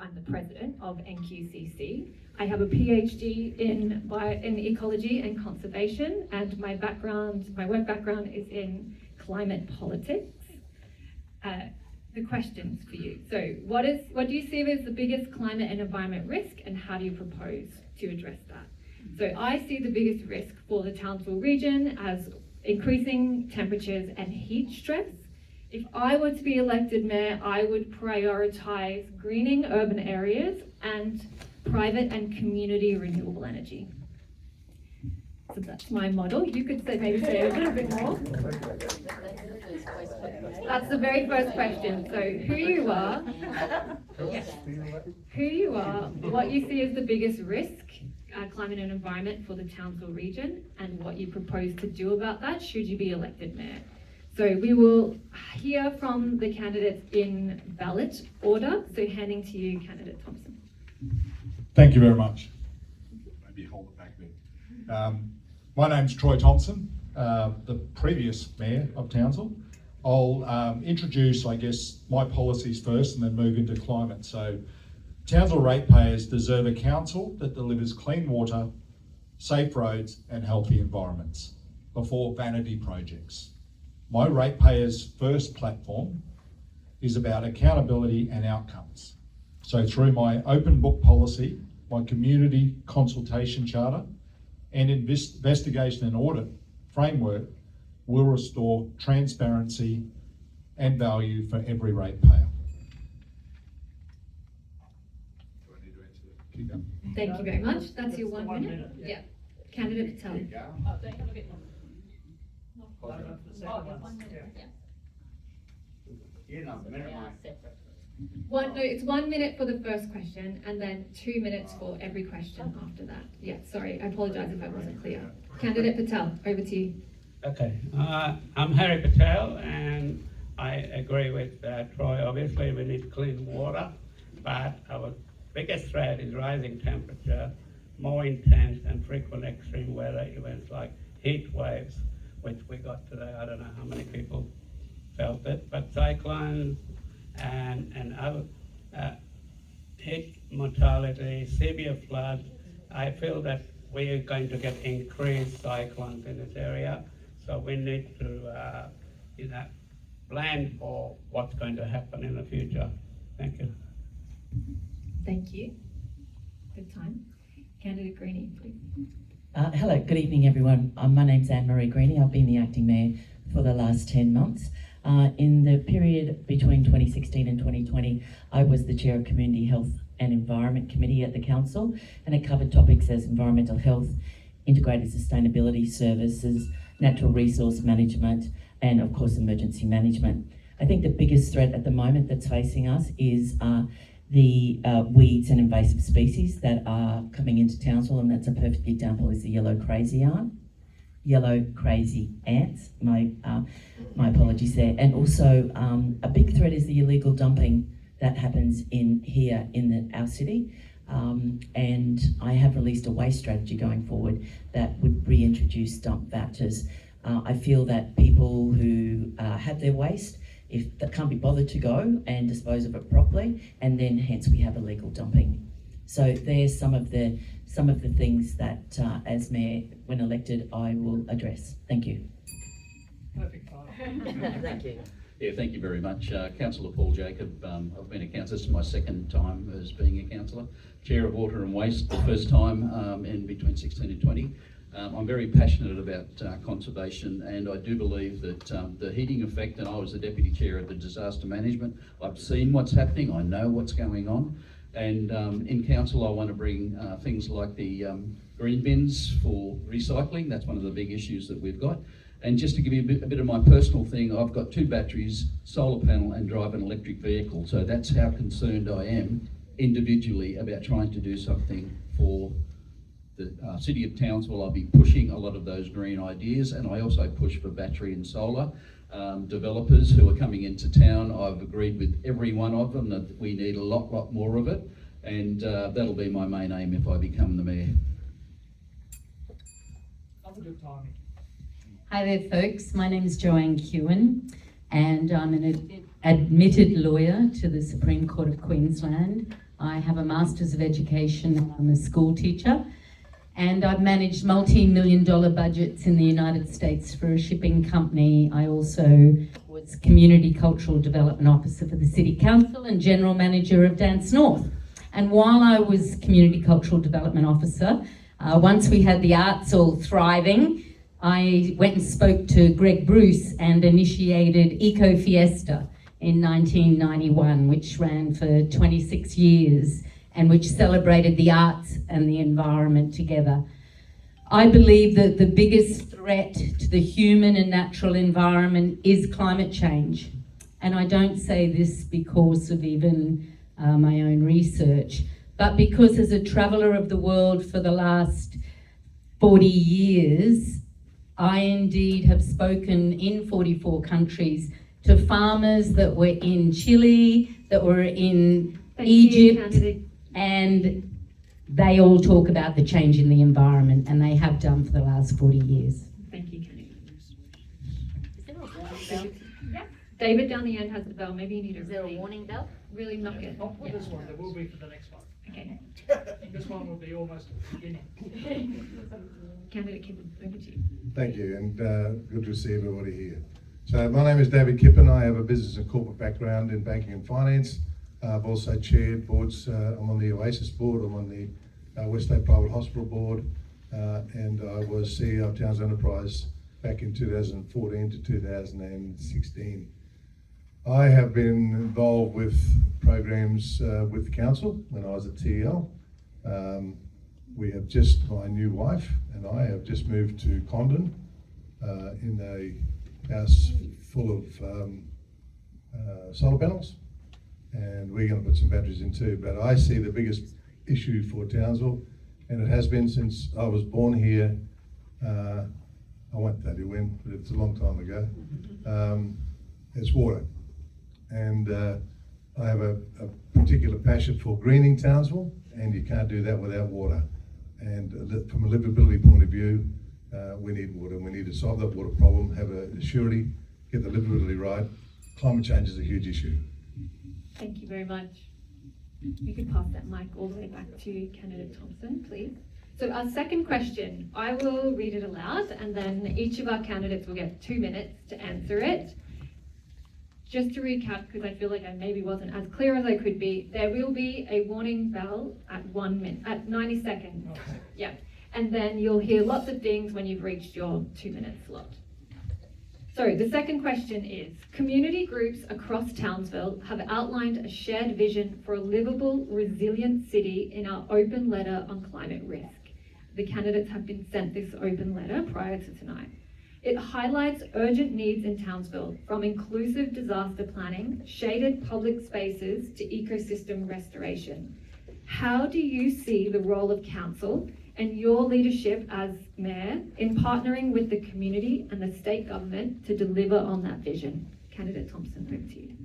I'm the president of NQCC. I have a PhD in ecology and conservation, and my work background is in climate politics. The questions for you. So what do you see as the biggest climate and environment risk, and how do you propose to address that? So I see the biggest risk for the Townsville region as increasing temperatures and heat stress. If I were to be elected mayor, I would prioritize greening urban areas and private and community renewable energy. So that's my model. You could maybe say a little bit more. That's the very first question. So who you are, what you see as the biggest risk, climate and environment for the Townsville region, and what you propose to do about that should you be elected mayor. So we will hear from the candidates in ballot order. So handing to you, candidate Thompson. Thank you very much. Maybe hold it back there. My name's Troy Thompson, the previous mayor of Townsville. I'll introduce, I guess, my policies first and then move into climate. So Townsville ratepayers deserve a council that delivers clean water, safe roads and healthy environments before vanity projects. My ratepayers first platform is about accountability and outcomes. So through my open book policy, my community consultation charter and investigation and audit framework will restore transparency and value for every ratepayer. Do I need to answer that? Keep going. Thank you very much. That's your 1 minute. Yeah. Candidate Patel. It's 1 minute for the first question and then 2 minutes for every question after that. Yeah, sorry, I apologize if I wasn't clear. Candidate Patel, over to you. Okay, I'm Harry Patel and I agree with Troy. Obviously we need clean water, but our biggest threat is rising temperature, more intense and frequent extreme weather events like heat waves, which we got today. I don't know how many people felt it, but cyclones and other heat mortality, severe floods. I feel that we are going to get increased cyclones in this area, so we need to plan for what's going to happen in the future. Thank you. Thank you. Good time. Candidate Greenie, please. Hello, good evening everyone. My name's Anne-Marie Greenie. I've been the acting mayor for the last 10 months. In the period between 2016 and 2020, I was the chair of Community Health and Environment Committee at the council, and it covered topics as environmental health, integrated sustainability services, natural resource management, and of course emergency management. I think the biggest threat at the moment that's facing us is the weeds and invasive species that are coming into Townsville, and that's a perfect example is the yellow crazy ants. My apologies there. And also a big threat is the illegal dumping that happens in our city. And I have released a waste strategy going forward that would reintroduce dump vouchers. I feel that people who have their waste, if that can't be bothered to go and dispose of it properly, and then hence we have illegal dumping. So there's some of the things that as mayor, when elected, I will address. Thank you. Perfect. Thank you. Yeah, thank you very much. Councillor Paul Jacob, I've been a councillor, this is my second time as being a councillor. Chair of Water and Waste, the first time in between 16 and 20. I'm very passionate about conservation, and I do believe that the heating effect, and I was the Deputy Chair of the Disaster Management, I've seen what's happening, I know what's going on, and in council I want to bring things like the green bins for recycling. That's one of the big issues that we've got. And just to give you a bit of my personal thing, I've got 2 batteries, solar panel and drive an electric vehicle, so that's how concerned I am individually about trying to do something for the City of Townsville. I'll be pushing a lot of those green ideas, and I also push for battery and solar. Developers who are coming into town, I've agreed with every one of them that we need a lot more of it, and that'll be my main aim if I become the mayor. That's a good timing. Hi there folks, my name is Joanne Kewen and I'm an admitted lawyer to the Supreme Court of Queensland. I have a Master's of Education. I'm a school teacher. And I've managed multi-million-dollar budgets in the United States for a shipping company. I also was Community Cultural Development Officer for the City Council and General Manager of Dance North. And while I was Community Cultural Development Officer, once we had the arts all thriving, I went and spoke to Greg Bruce and initiated Eco Fiesta in 1991, which ran for 26 years and which celebrated the arts and the environment together. I believe that the biggest threat to the human and natural environment is climate change. And I don't say this because of even my own research, but because as a traveller of the world for the last 40 years, I indeed have spoken in 44 countries to farmers that were in Chile, that were in Thank you, Egypt, candidate. and they all talk about the change in the environment, and they have done for the last 40 years. Thank you, candidate. Yeah. David down the end has the bell. Maybe you need to Is there a warning bell? really knock it. Not for this one, there will be for the next one. Okay. This one will be almost at the beginning. Candidate Kippen, over to you. Thank you, and good to see everybody here. So my name is David Kippen. I have a business and corporate background in banking and finance. I've also chaired boards. I'm on the Oasis board. I'm on the Westlake Private Hospital board, and I was CEO of Towns Enterprise back in 2014 to 2016. I have been involved with programs with the council when I was at TEL. My new wife and I have just moved to Condon in a house full of solar panels, and we're going to put some batteries in too. But I see the biggest issue for Townsville, and it has been since I was born here. I won't tell you when, but it's a long time ago. It's water. And I have a particular passion for greening Townsville, and you can't do that without water. And from a livability point of view, we need water. We need to solve that water problem, have a surety, get the livability right. Climate change is a huge issue. Thank you very much. You can pass that mic all the way back to candidate Thompson, please. So our second question, I will read it aloud, and then each of our candidates will get 2 minutes to answer it. Just to recap, because I feel like I maybe wasn't as clear as I could be, there will be a warning bell at 1 minute, at 90 seconds. Okay. Yeah, and then you'll hear lots of things when you've reached your 2 minute slot. So the second question is, community groups across Townsville have outlined a shared vision for a livable, resilient city in our open letter on climate risk. The candidates have been sent this open letter prior to tonight. It highlights urgent needs in Townsville, from inclusive disaster planning, shaded public spaces to ecosystem restoration. How do you see the role of council and your leadership as mayor in partnering with the community and the state government to deliver on that vision? Candidate Thompson, over to you.